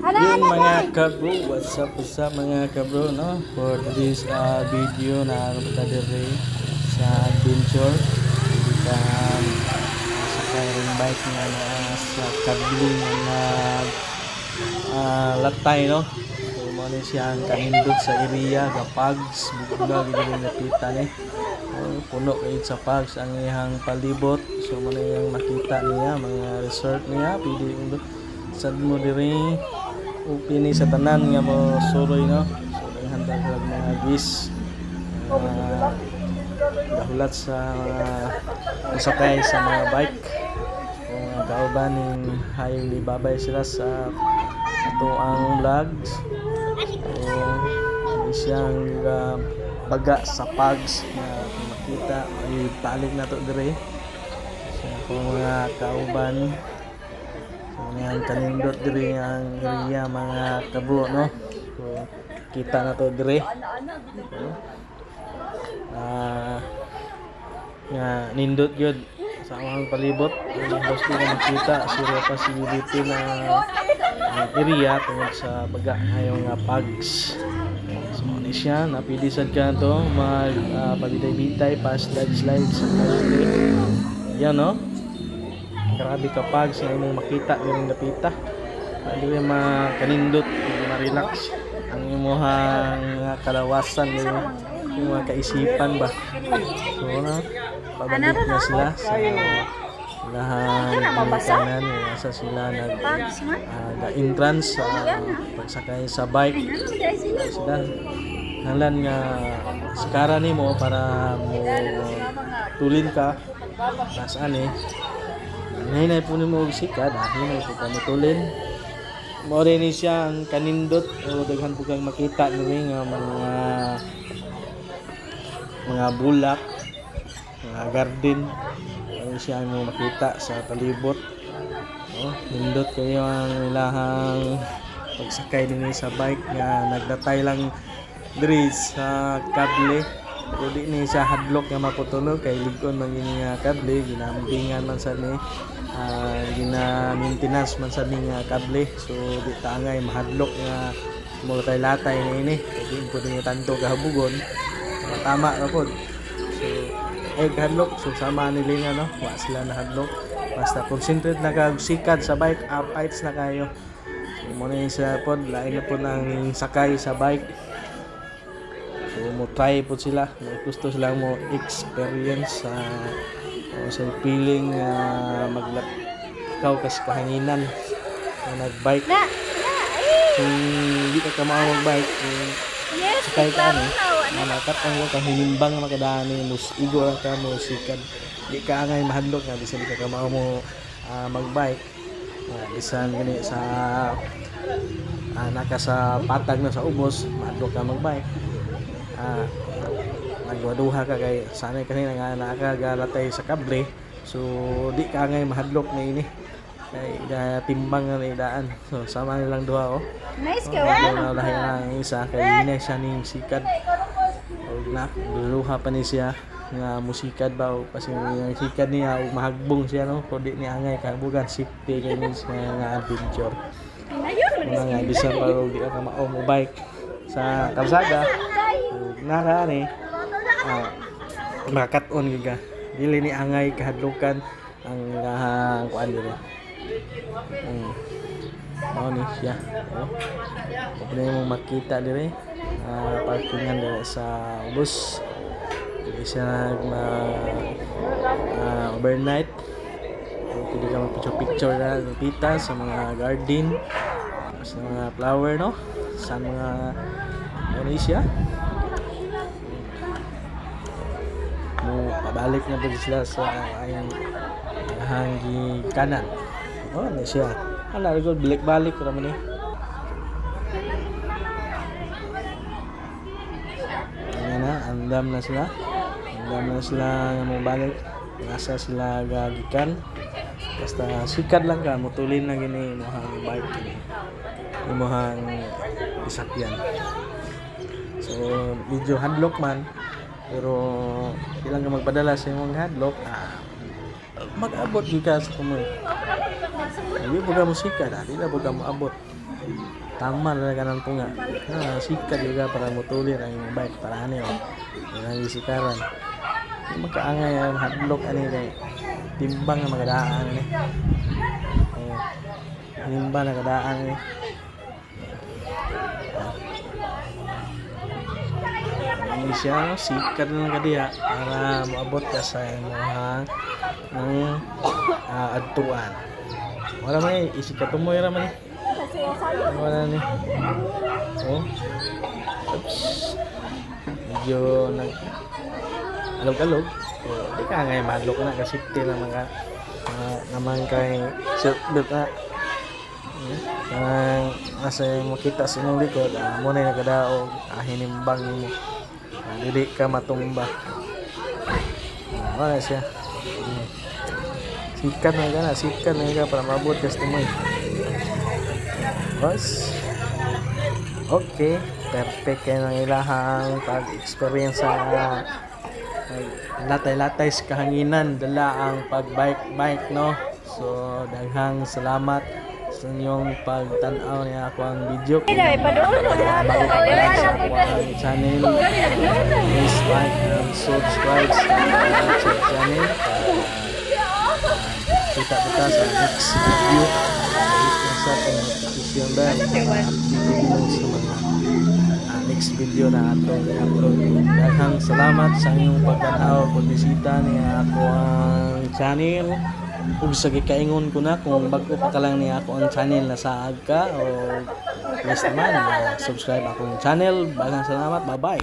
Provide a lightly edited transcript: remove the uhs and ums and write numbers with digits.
Yun mga kabro, what's up mga kabro, no? For this video na diri sa adventure kita sa ring bike nga na sa kabling na latay, no? So mo ni siya ang kanindot sa area Gapags, bugna gid napita ni. Puno kayo sa Pags ang iyang palibot. So mo yung makita niya mga resort niya, pwede sad mo diri upini sa tanan nga mo suroy, no? So handa sa mga gis dahulat sa sakay sa mga bike kung kauban ning hayong ibabay sila sa ato ang vlogs. So siyang baga sa Pags na makita ay balik na to dire sa mga kauban. Ang kanindot diri ang area mga kabro, no? So kita na to diri. Nga nindot gyud sa among palibot. Ang gusto na makita sila possibility na area tungod sa baga ngayong Pags. So ni siya napili sad ka to mag pabitay-bitay pa slide sa kalye. Yan, no? Grabe kapag sa imong makita yung napita, hindi makanindot, ma-relax ang imong kalawasan, yung mga kaisipan ba. So na pabalik na sila sa lahan kanan, nasa sila nag-entrance sa pagsakay sa bike. Sila nalan nga sikara nimo para mo tulin ka nasaan Hinay po ni mo sikad, hinay po ka matulin. Mo rin siya ang kanindot o daghan po kang makita nung mga bulak, mga garden. Ano siya ang makita sa palibot. Nindot kayo ang ilahang pagsakay din sa bike nga nagdatay lang diri sa kable. Pero di ni siya hadlock nga maputulog kay ligon man gini nga kable, ginambingan man sa ni gina-maintenance man sa ni nga kable. So di ta ngay mahadlock nga mo tay latay ni ini. Kay pud ni tanto kahabugon. Tama ra pod. So hadlock so sama nila nga, no? Wa sila na hadlock. Basta concentrate na kag sikad sa bike, upights na kayo. So mo ni siya pod lain na pod ang sakay sa bike. So mo try po sila, gusto sila mo experience sa feeling maglakaw kas kahanginan na nagbike. Kung hindi ka kamao magbike, sakay ka malakat ang kahinimbang makadaan mus igo lang ka mo sikad. Di ka angay mahadlok nga bisan di ka kamao mo magbike. Bisan gani sa naka sa patag na sa ubos, mahadlok ka magbike. Nagwaduha ka kay sanay kanina nga nakagalatay sa kable, so di ka ngay mahadlok na ini kay timbang nga idaan. So sama nilang duha nice ka wa lahi ang isa kay ini siya ning sikad og duha pa ni siya nga musikad ba o kasi yung sikad niya og mahagbong siya, no? Pero di ni angay kabugan safety kay ni nga adventure nga bisan pa di ka mao mo bike sa kalsada nara ni makaton giga dili ni angay kahadlukan ang kuan diri. Mao ni siya. Pwede mo makita diri parkingan diri sa bus. Dili siya overnight. Pwede ka magpicture na pita sa mga garden, sa mga flower, no? Sa mga ano siya. Pabalik na po sila sa ayang hanggi kanan. Ano siya? Ala go balik ra man ni. Ayan na, andam na sila. Andam na sila nga mo balik. Nasa sila gagikan. Basta sikad lang ka, mutulin na gini mohang bike ni. Mohang isakyan. So medyo hadlock man. Pero ilang ka magpadala sa imong hadlock, mag-abot ka sa kumoy. Hindi po ka musika, hindi na po ka maabot. tama na kanan po nga. Sikat juga para motulir ang imong bike para ano yun. Ang isikaran. Magkaangay ang hadlock ani kay timbang na magadaan ni. Timbang na kadaan ni. Ini siya sikat na kadiya para maabot ka sa imong adtuan. Wala man isikat mo ra man. Wala ni. Oh. Oops. Medyo nag alog-alog. So, di ka ngay madlok na kasi naman ka naman kay seatbelt na. Asa makita sa imong likod, mo na nakadaog ahinimbang mo. Dili ka matumba. Wala siya. Sikat na ka para mabot ka sa tumoy. Boss. Okay, perfect kayo ng ilahang pag-experience sa latay-latay sa kahanginan, dala ang pag-bike, no? So, daghang salamat sa inyong pagtanaw niya ako ang video. Bago pa lang sa ako ang channel, please like and subscribe sa channel. Kita-kita sa next video. Sa notification bell para update mo sa mga next video na atong i-upload. Daghang salamat sa inyong pagtanaw, pagbisita niya ako ang channel. Ug sa gikaingon ko na kung bago pa ka lang niya ako ang channel na saag ka o please naman subscribe akong channel. Daghang salamat, bye bye.